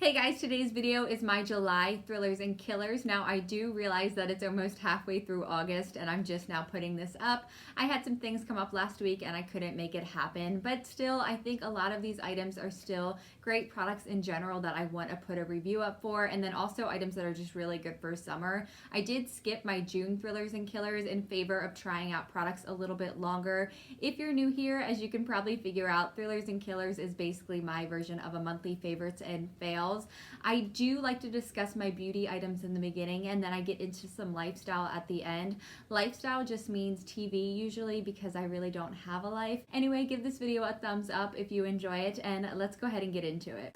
Hey guys, today's video is my July thrillers and killers. Now I do realize that it's almost halfway through August and I'm just now putting this up. I had some things come up last week and I couldn't make it happen, but still I think a lot of these items are still great products in general that I want to put a review up for, and then also items that are just really good for summer. I did skip my June thrillers and killers in favor of trying out products a little bit longer. If you're new here, as you can probably figure out, thrillers and killers is basically my version of a monthly favorites and fails. I do like to discuss my beauty items in the beginning and then I get into some lifestyle at the end. Lifestyle just means TV usually because I really don't have a life. Anyway, give this video a thumbs up if you enjoy it and let's go ahead and get into it.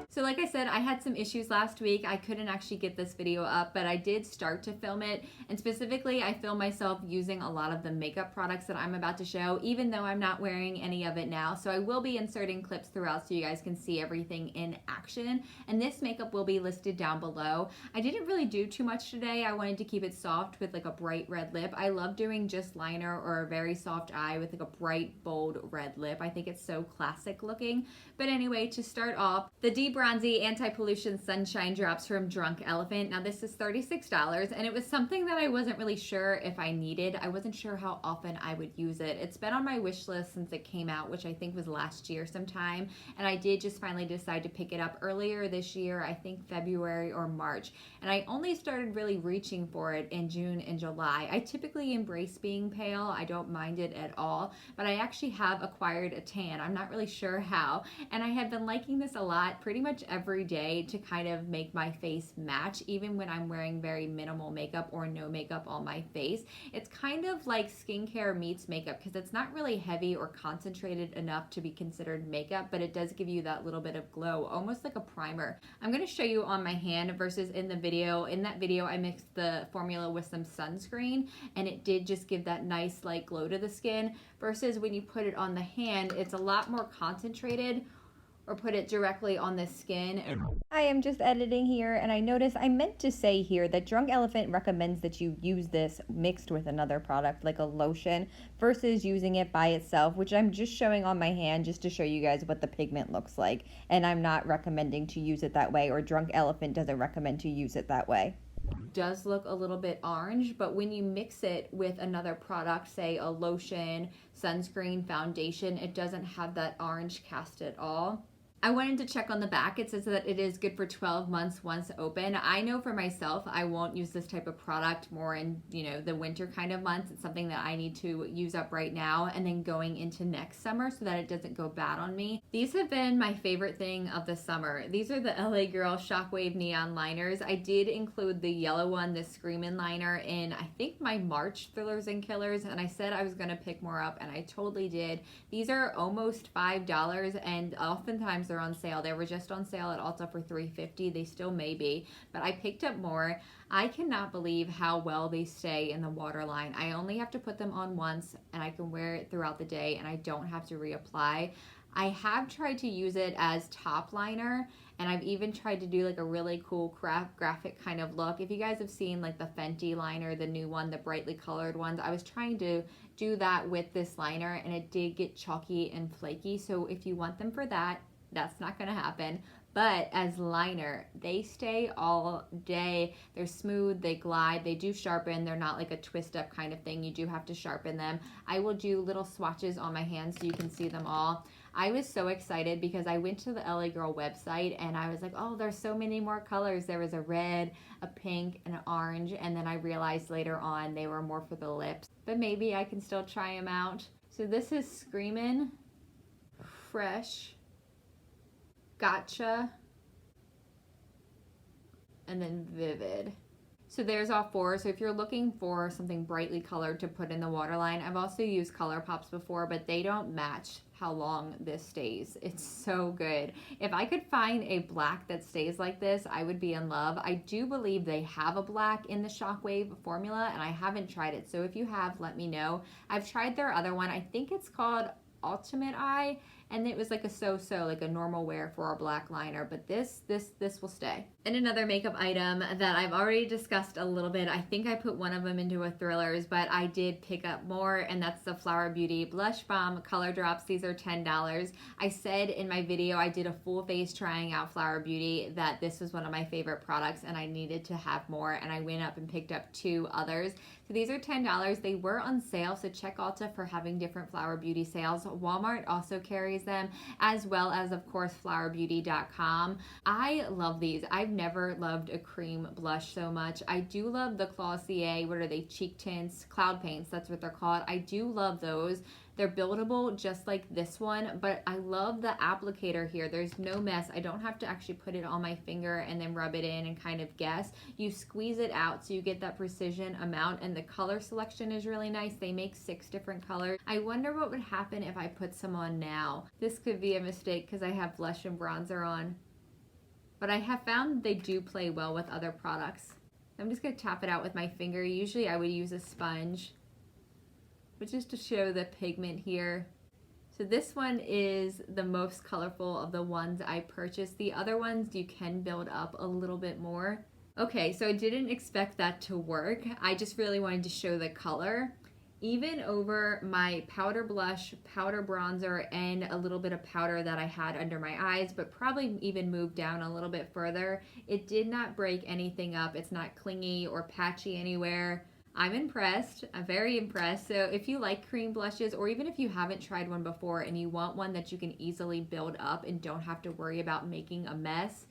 So like I said, I had some issues last week. I couldn't actually get this video up, but I did start to film it. And specifically, I filmed myself using a lot of the makeup products that I'm about to show, even though I'm not wearing any of it now. So I will be inserting clips throughout so you guys can see everything in action. And this makeup will be listed down below. I didn't really do too much today. I wanted to keep it soft with like a bright red lip. I love doing just liner or a very soft eye with like a bright, bold red lip. I think it's so classic looking. But anyway, to start off, the D-Bronzi Anti-Pollution Sunshine Drops from Drunk Elephant. Now this is $36 and it was something that I wasn't really sure if I needed. I wasn't sure how often I would use it. It's been on my wish list since it came out, which I think was last year sometime. And I did just finally decide to pick it up earlier this year, I think February or March. And I only started really reaching for it in June and July. I typically embrace being pale. I don't mind it at all, but I actually have acquired a tan. I'm not really sure how. And I have been liking this a lot pretty much every day to kind of make my face match, even when I'm wearing very minimal makeup or no makeup on my face. It's kind of like skincare meets makeup because it's not really heavy or concentrated enough to be considered makeup, but it does give you that little bit of glow, almost like a primer. I'm going to show you on my hand versus in the video. In that video, I mixed the formula with some sunscreen and it did just give that nice light glow to the skin, versus when you put it on the hand, it's a lot more concentrated, or put it directly on the skin. I am just editing here and I noticed I meant to say here that Drunk Elephant recommends that you use this mixed with another product like a lotion versus using it by itself, which I'm just showing on my hand just to show you guys what the pigment looks like. And I'm not recommending to use it that way, or Drunk Elephant doesn't recommend to use it that way. Does look a little bit orange, but when you mix it with another product, say a lotion, sunscreen, foundation, it doesn't have that orange cast at all. I wanted to check on the back. It says that it is good for 12 months once open. I know for myself, I won't use this type of product more in, the winter kind of months. It's something that I need to use up right now and then going into next summer so that it doesn't go bad on me. These have been my favorite thing of the summer. These are the LA Girl Shockwave Neon Liners. I did include the yellow one, the Screamin' Liner, in I think my March Thrillers and Killers, and I said I was going to pick more up and I totally did. These are almost $5 and oftentimes they're on sale. They were just on sale at Ulta for $3.50. They still may be, but I picked up more. I cannot believe how well they stay in the waterline. I only have to put them on once and I can wear it throughout the day and I don't have to reapply. I have tried to use it as top liner, and I've even tried to do like a really cool graphic kind of look. If you guys have seen like the Fenty liner, the new one, the brightly colored ones, I was trying to do that with this liner and it did get chalky and flaky. So if you want them for that, that's not going to happen. But as liner, they stay all day. They're smooth, they glide, they do sharpen. They're not like a twist up kind of thing. You do have to sharpen them. I will do little swatches on my hands so you can see them all. I was so excited because I went to the LA Girl website and I was like, oh, there's so many more colors. There was a red, a pink, and an orange. And then I realized later on they were more for the lips. But maybe I can still try them out. So this is Screamin', Fresh, Gotcha, and then Vivid. So there's all four. So if you're looking for something brightly colored to put in the waterline, I've also used Color Pops before, but they don't match how long this stays. It's so good. If I could find a black that stays like this, I would be in love. I do believe they have a black in the Shockwave formula, and I haven't tried it. So if you have, let me know. I've tried their other one. I think it's called Ultimate Eye, and it was like a so-so, like a normal wear for a black liner, but this will stay. And another makeup item that I've already discussed a little bit, I think I put one of them into a Thrillers, but I did pick up more, and that's the Flower Beauty Blush Balm Color Drops. These are $10. I said in my video, I did a full face trying out Flower Beauty, that this was one of my favorite products and I needed to have more, and I went up and picked up 2 others. So these are $10. They were on sale, so check Ulta for having different Flower Beauty sales. Walmart also carries them, as well as, of course, flowerbeauty.com. I love these. I've never loved a cream blush so much. I do love the Glossier, what are they, cheek tints, cloud paints, that's what they're called. I do love those. They're buildable just like this one, but I love the applicator here. There's no mess. I don't have to actually put it on my finger and then rub it in and kind of guess. You squeeze it out so you get that precision amount, and the color selection is really nice. They make 6 different colors. I wonder what would happen if I put some on now. This could be a mistake because I have blush and bronzer on, but I have found they do play well with other products. I'm just gonna tap it out with my finger. Usually I would use a sponge, but just to show the pigment here. So this one is the most colorful of the ones I purchased. The other ones you can build up a little bit more. Okay, so I didn't expect that to work. I just really wanted to show the color. Even over my powder blush, powder bronzer, and a little bit of powder that I had under my eyes, but probably even moved down a little bit further, it did not break anything up. It's not clingy or patchy anywhere. I'm impressed. I'm very impressed. So if you like cream blushes, or even if you haven't tried one before and you want one that you can easily build up and don't have to worry about making a mess,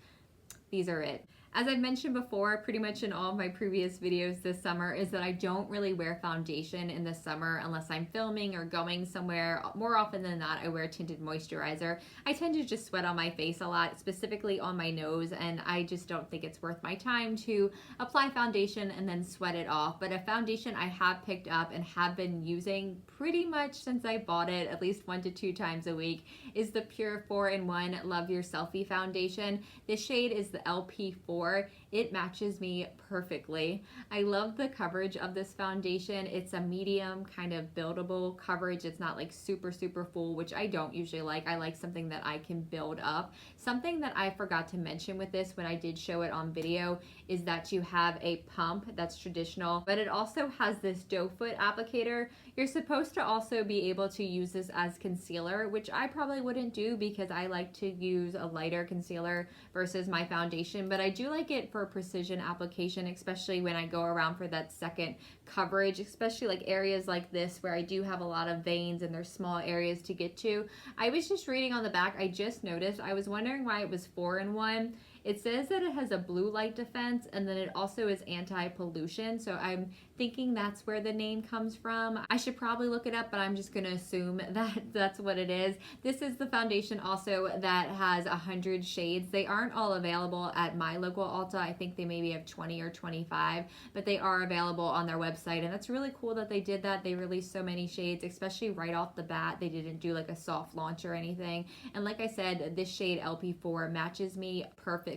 these are it. As I've mentioned before, pretty much in all of my previous videos this summer, is that I don't really wear foundation in the summer unless I'm filming or going somewhere. More often than not, I wear tinted moisturizer. I tend to just sweat on my face a lot, specifically on my nose, and I just don't think it's worth my time to apply foundation and then sweat it off. But a foundation I have picked up and have been using pretty much since I bought it, at least 1 to 2 times a week, is the Pure 4-in-1 Love Your Selfie foundation. This shade is the LP4. It matches me perfectly. I love the coverage of this foundation. It's a medium kind of buildable coverage. It's not like super full, which I don't usually like. I like something that I can build up. Something that I forgot to mention with this when I did show it on video is that you have a pump that's traditional, but it also has this doe foot applicator. You're supposed to also be able to use this as concealer, which I probably wouldn't do because I like to use a lighter concealer versus my foundation, but I do like it for precision application, especially when I go around for that second coverage, especially like areas like this where I do have a lot of veins and there's small areas to get to. I was just reading on the back, I just noticed, I was wondering why it was 4-in-1. It says that it has a blue light defense, and then it also is anti-pollution, so I'm thinking that's where the name comes from. I should probably look it up, but I'm just gonna assume that that's what it is. This is the foundation also that has 100 shades. They aren't all available at my local Ulta. I think they maybe have 20 or 25, but they are available on their website, and that's really cool that they did that. They released so many shades, especially right off the bat. They didn't do like a soft launch or anything, and like I said, this shade LP4 matches me perfectly.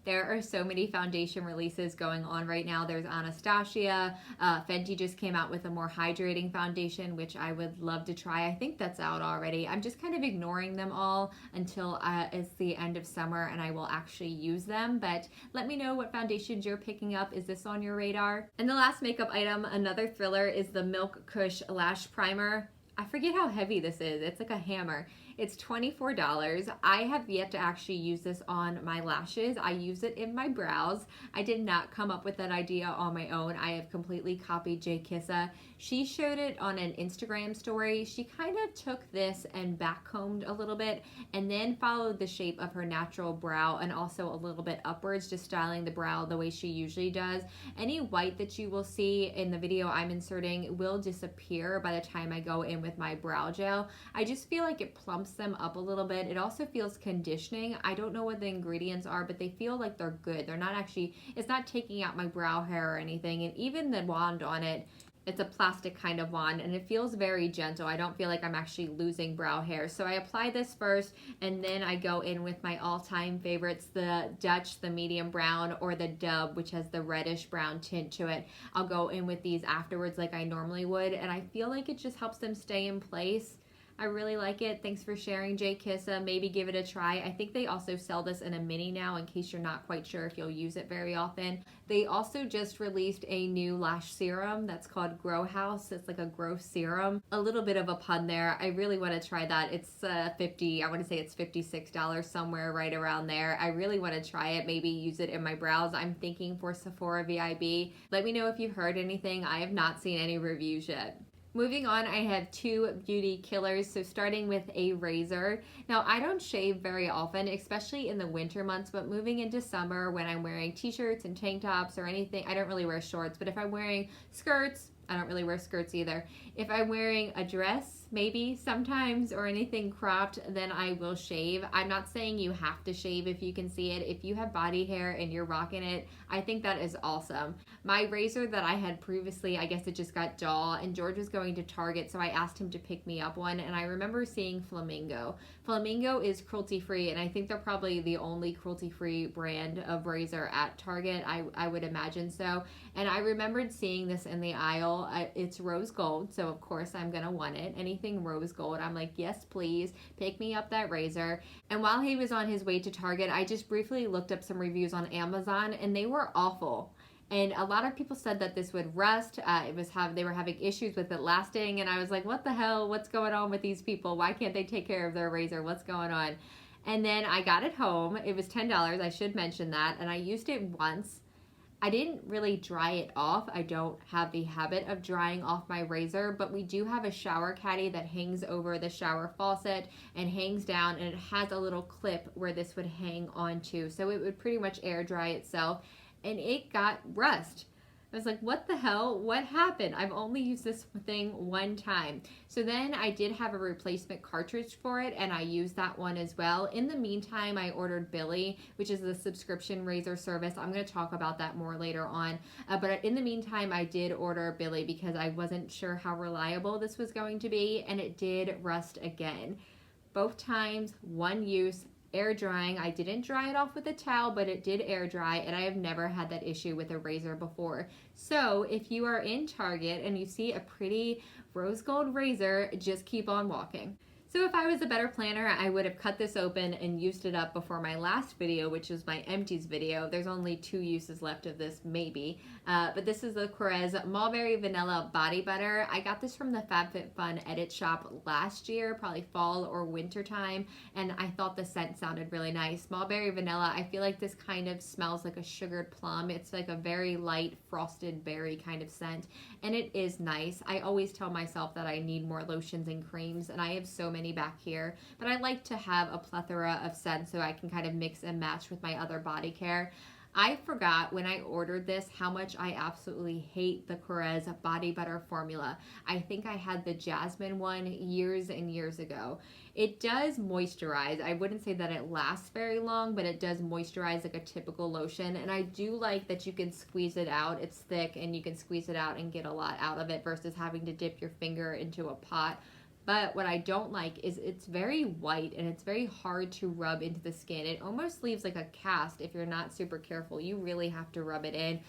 There are so many foundation releases going on right now. There's Anastasia. Fenty just came out with a more hydrating foundation, which I would love to try. I think that's out already. I'm just kind of ignoring them all until it's the end of summer and I will actually use them. But let me know what foundations you're picking up. Is this on your radar? And the last makeup item, another thriller, is the Milk Kush Lash Primer. I forget how heavy this is. It's like a hammer. It's $24. I have yet to actually use this on my lashes. I use it in my brows. I did not come up with that idea on my own. I have completely copied Jay Kissa. She showed it on an Instagram story. She kind of took this and backcombed a little bit and then followed the shape of her natural brow and also a little bit upwards, just styling the brow the way she usually does. Any white that you will see in the video I'm inserting will disappear by the time I go in with my brow gel. I just feel like it plumps them up a little bit. It also feels conditioning. I don't know what the ingredients are, but they feel like they're good. They're not actually, it's not taking out my brow hair or anything. And even the wand on it, it's a plastic kind of wand and it feels very gentle. I don't feel like I'm actually losing brow hair. So I apply this first and then I go in with my all-time favorites, the Dutch, the medium brown, or the Dub, which has the reddish brown tint to it. I'll go in with these afterwards like I normally would, and I feel like it just helps them stay in place. I really like it. Thanks for sharing, Jay Kissa. Maybe give it a try. I think they also sell this in a mini now in case you're not quite sure if you'll use it very often. They also just released a new lash serum that's called Grow House. It's like a growth serum. A little bit of a pun there. I really want to try that. It's I want to say it's $56 somewhere right around there. I really want to try it. Maybe use it in my brows. I'm thinking for Sephora VIB. Let me know if you've heard anything. I have not seen any reviews yet. Moving on, I have two beauty killers. So starting with a razor. Now, I don't shave very often, especially in the winter months, but moving into summer when I'm wearing t-shirts and tank tops or anything, I don't really wear shorts, but if I'm wearing skirts, I don't really wear skirts either. If I'm wearing a dress, maybe sometimes, or anything cropped, then I will shave. I'm not saying you have to shave if you can see it. If you have body hair and you're rocking it, I think that is awesome. My razor that I had previously, I guess it just got dull, and George was going to Target, so I asked him to pick me up one, and I remember seeing Flamingo. Flamingo is cruelty-free, and I think they're probably the only cruelty-free brand of razor at Target. I would imagine so. And I remembered seeing this in the aisle. It's rose gold, so of course I'm gonna want it. Anything rose gold, I'm like, yes, please, pick me up that razor. And while he was on his way to Target, I just briefly looked up some reviews on Amazon, and they were awful. And a lot of people said that this would rust. They were having issues with it lasting, and I was like, what the hell? What's going on with these people? Why can't they take care of their razor? What's going on? And then I got it home. It was $10. I should mention that. And I used it once. I didn't really dry it off. I don't have the habit of drying off my razor, but we do have a shower caddy that hangs over the shower faucet and hangs down, and it has a little clip where this would hang onto. So it would pretty much air dry itself, and it got rust. I was like, what the hell? What happened? I've only used this thing one time. So then I did have a replacement cartridge for it, and I used that one as well. In the meantime, I ordered Billy, which is the subscription razor service. I'm going to talk about that more later on. But in the meantime, I did order Billy because I wasn't sure how reliable this was going to be, and it did rust again. Both times, one use, air drying. I didn't dry it off with a towel, but it did air dry, and I have never had that issue with a razor before. So if you are in Target and you see a pretty rose gold razor, just keep on walking. So if I was a better planner, I would have cut this open and used it up before my last video, which was my empties video. There's only 2 uses left of this, maybe. But this is the Korres Mulberry Vanilla Body Butter. I got this from the FabFitFun edit shop last year, probably fall or winter time, and I thought the scent sounded really nice. Mulberry Vanilla, I feel like this kind of smells like a sugared plum. It's like a very light frosted berry kind of scent, and it is nice. I always tell myself that I need more lotions and creams, and I have so many back here, but I like to have a plethora of scents so I can kind of mix and match with my other body care. I forgot when I ordered this how much I absolutely hate the Korres body butter formula. I think I had the jasmine one years and years ago. It does moisturize. I wouldn't say that it lasts very long, but it does moisturize like a typical lotion, and I do like that you can squeeze it out. It's thick and you can squeeze it out and get a lot out of it versus having to dip your finger into a pot. But what I don't like is it's very white and it's very hard to rub into the skin. It almost leaves like a cast if you're not super careful. You really have to rub it in.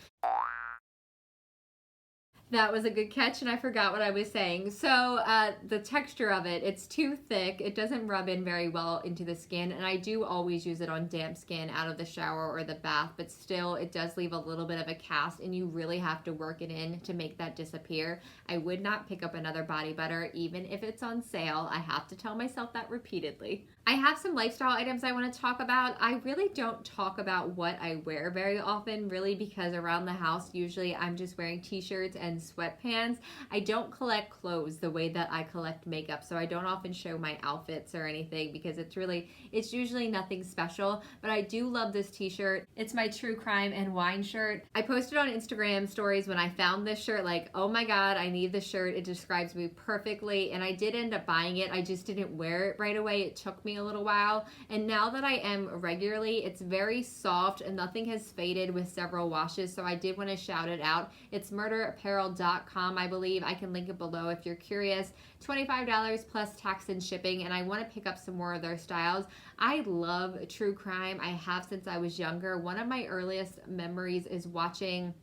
That was a good catch, and I forgot what I was saying. So the texture of it, it's too thick. It doesn't rub in very well into the skin, and I do always use it on damp skin out of the shower or the bath, but still it does leave a little bit of a cast, and you really have to work it in to make that disappear. I would not pick up another body butter, even if it's on sale. I have to tell myself that repeatedly. I have some lifestyle items I want to talk about. I really don't talk about what I wear very often, really, because around the house, usually I'm just wearing t-shirts and sweatpants. I don't collect clothes the way that I collect makeup, so I don't often show my outfits or anything because it's usually nothing special, but I do love this t-shirt. It's my True Crime and Wine shirt. I posted on Instagram stories when I found this shirt, like, oh my god, I need this shirt. It describes me perfectly, and I did end up buying it. I just didn't wear it right away. It took me a little while, and now that I am regularly, it's very soft and nothing has faded with several washes, so I did want to shout it out. It's murderapparel.com, I believe. I can link it below if you're curious. $25 plus tax and shipping, and I want to pick up some more of their styles. I love true crime. I have since I was younger. One of my earliest memories is watching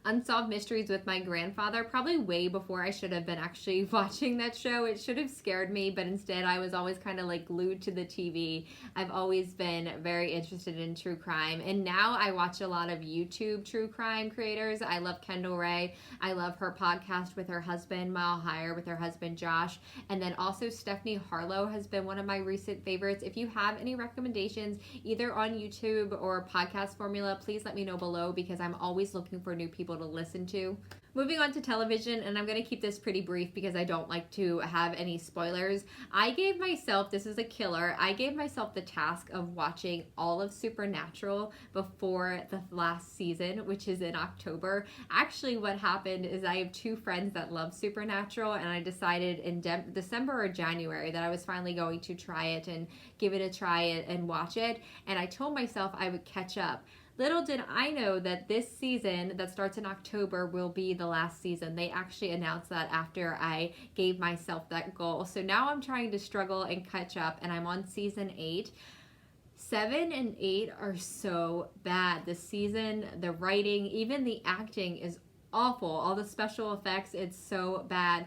Unsolved Mysteries with My Grandfather, probably way before I should have been actually watching that show. It should have scared me, but instead I was always kind of like glued to the TV. I've always been very interested in true crime, and now I watch a lot of YouTube true crime creators. I love Kendall Rae. I love her podcast with her husband, Mile Higher, with her husband Josh, and then also Stephanie Harlow has been one of my recent favorites. If you have any recommendations either on YouTube or podcast formula, please let me know below, because I'm always looking for new people to listen to. Moving on to television, and I'm going to keep this pretty brief because I don't like to have any spoilers. I gave myself, this is a killer, I gave myself the task of watching all of Supernatural before the last season, which is in October. Actually, what happened is I have two friends that love Supernatural, and I decided in December or January that I was finally going to try it and give it a try and watch it, and I told myself I would catch up. Little did I know that this season that starts in October will be the last season. They actually announced that after I gave myself that goal. So now I'm trying to struggle and catch up, and I'm on season 8. 7 and 8 are so bad. The season, the writing, even the acting is awful. All the special effects, it's so bad.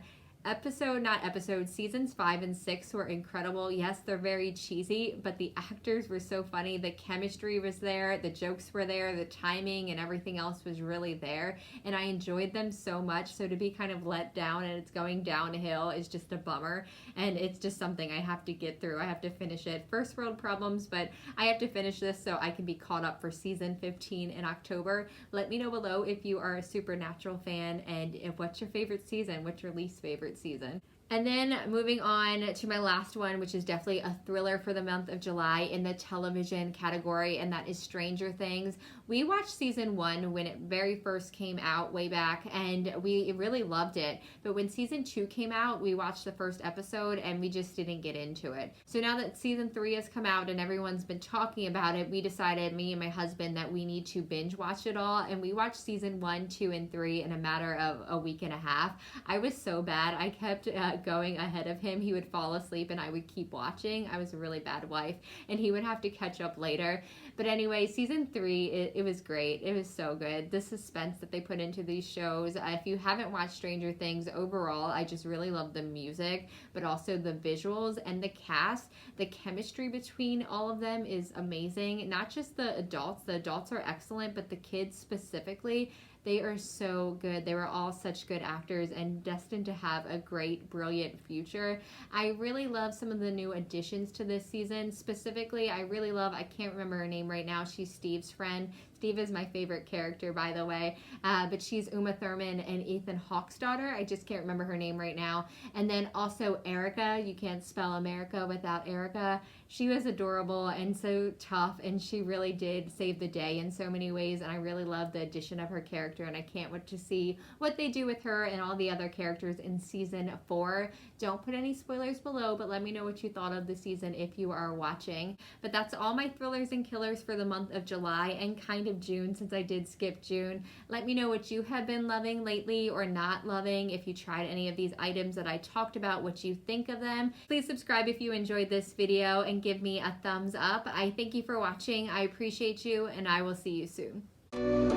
Seasons 5 and 6 were incredible. Yes, they're very cheesy, but the actors were so funny. The chemistry was there, the jokes were there, the timing and everything else was really there, and I enjoyed them so much. So to be kind of let down and it's going downhill is just a bummer, and it's just something I have to get through. I have to finish it. First world problems, but I have to finish this so I can be caught up for season 15 in October. Let me know below if you are a Supernatural fan, and what's your favorite season, what's your least favorite season. And then moving on to my last one, which is definitely a thriller for the month of July in the television category, and that is Stranger Things. We watched season 1 when it very first came out way back, and we really loved it. But when season 2 came out, we watched the first episode and we just didn't get into it. So now that season 3 has come out and everyone's been talking about it, we decided, me and my husband, that we need to binge watch it all. And we watched season 1, 2, and 3 in a matter of a week and a half. I was so bad. I kept going ahead of him. He would fall asleep and I would keep watching. I was a really bad wife, and he would have to catch up later. But anyway, season 3, it was great. It was so good. The suspense that they put into these shows. If you haven't watched Stranger Things, overall, I just really love the music, but also the visuals and the cast. The chemistry between all of them is amazing. Not just the adults. The adults are excellent, but the kids specifically, they are so good. They were all such good actors and destined to have a great, brilliant future. I really love some of the new additions to this season. Specifically, I really love, I can't remember her name right now. She's Steve's friend. Steve is my favorite character, by the way, but she's Uma Thurman and Ethan Hawke's daughter. I just can't remember her name right now. And then also Erica. You can't spell America without Erica. She was adorable and so tough, and she really did save the day in so many ways, and I really love the addition of her character, and I can't wait to see what they do with her and all the other characters in season 4. Don't put any spoilers below, but let me know what you thought of the season if you are watching. But that's all my thrillers and killers for the month of July and kind of June, since I did skip June. Let me know what you have been loving lately or not loving. If you tried any of these items that I talked about, what you think of them. Please subscribe if you enjoyed this video and give me a thumbs up. I thank you for watching. I appreciate you, and I will see you soon.